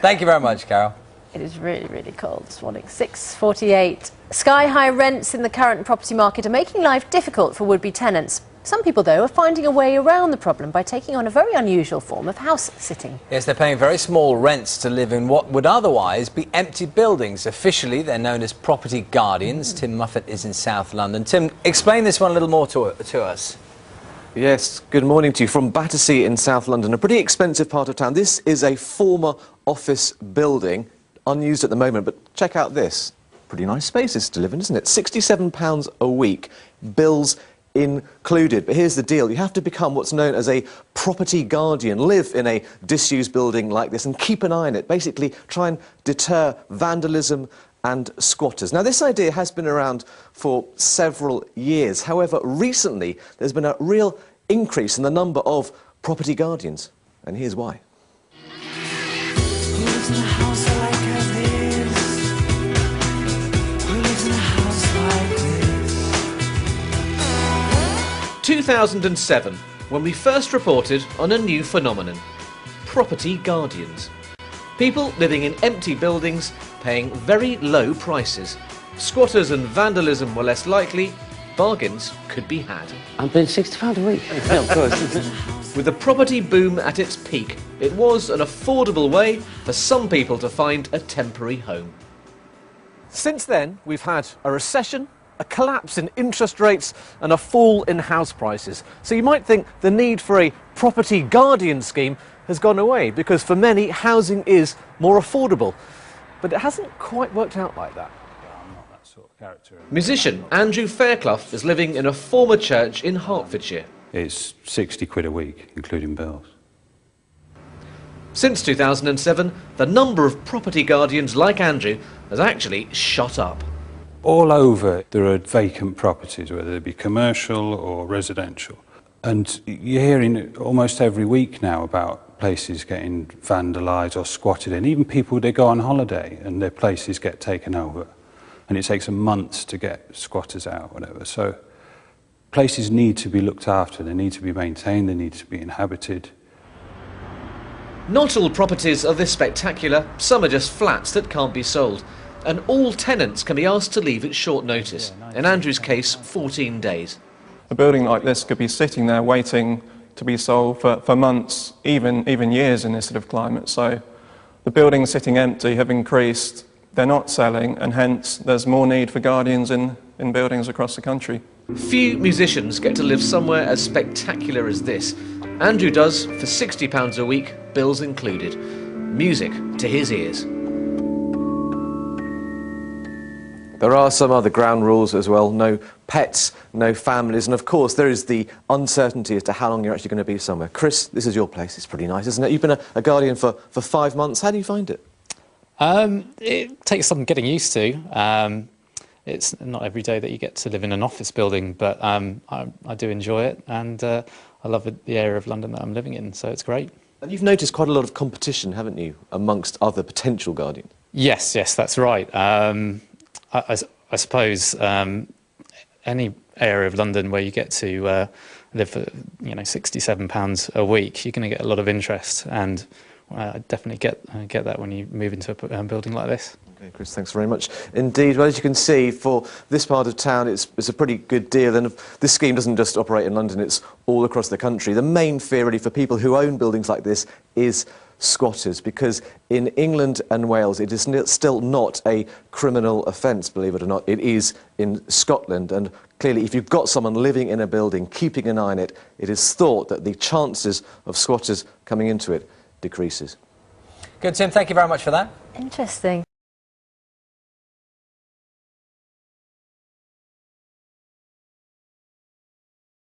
Thank you very much, Carol. It is really, really cold this morning. 6:48. Sky-high rents in the current property market are making life difficult for would-be tenants. Some people, though, are finding a way around the problem by taking on a very unusual form of house-sitting. Yes, they're paying very small rents to live in what would otherwise be empty buildings. Officially, they're known as property guardians. Tim Muffet is in South London. Tim, explain this one a little more to us. Yes, good morning to you. From Battersea in South London, a pretty expensive part of town. This is a former office building, unused at the moment, but check out this. Pretty nice spaces to live in, isn't it? £67 a week, bills included. But here's the deal. You have to become what's known as a property guardian, live in a disused building like this and keep an eye on it, basically try and deter vandalism and squatters. Now, this idea has been around for several years. However, recently there's been a real increase in the number of property guardians, and here's why. 2007, when we first reported on a new phenomenon: property guardians. People living in empty buildings paying very low prices. Squatters and vandalism were less likely. Bargains could be had. I'm paying £60 a week. Yeah, of course. With the property boom at its peak, it was an affordable way for some people to find a temporary home. Since then, we've had a recession, a collapse in interest rates and a fall in house prices. So you might think the need for a property guardian scheme has gone away, because for many, housing is more affordable. But it hasn't quite worked out like that. Musician Andrew Fairclough is living in a former church in Hertfordshire. It's 60 quid a week, including bills. Since 2007, the number of property guardians like Andrew has actually shot up. All over there are vacant properties, whether they be commercial or residential. And you're hearing almost every week now about places getting vandalised or squatted in. Even people, they go on holiday and their places get taken over. And it takes them months to get squatters out, whatever. So places need to be looked after, they need to be maintained, they need to be inhabited. Not all properties are this spectacular. Some are just flats that can't be sold. And all tenants can be asked to leave at short notice. In Andrew's case, 14 days. A building like this could be sitting there waiting to be sold for months, even years in this sort of climate. So the buildings sitting empty have increased, they're not selling, and hence there's more need for guardians in buildings across the country. Few musicians get to live somewhere as spectacular as this. Andrew does for £60 a week, bills included. Music to his ears. There are some other ground rules as well. No pets, no families, and of course there is the uncertainty as to how long you're actually going to be somewhere. Chris, this is your place. It's pretty nice, isn't it? You've been a guardian for 5 months. How do you find it? It takes some getting used to. It's not every day that you get to live in an office building, but I do enjoy it, and I love the area of London that I'm living in, so it's great. And you've noticed quite a lot of competition, haven't you, amongst other potential guardians? Yes, that's right. I suppose any area of London where you get to live for £67 a week, you're going to get a lot of interest, and I definitely get that when you move into a building like this. Okay, Chris, thanks very much indeed. Well, as you can see, for this part of town, it's a pretty good deal, and this scheme doesn't just operate in London, it's all across the country. The main fear, really, for people who own buildings like this is squatters, because in England and Wales it is still not a criminal offence, believe it or not. It is in Scotland, and clearly if you've got someone living in a building, keeping an eye on it, it is thought that the chances of squatters coming into it decreases. Good, Tim, thank you very much for that. Interesting.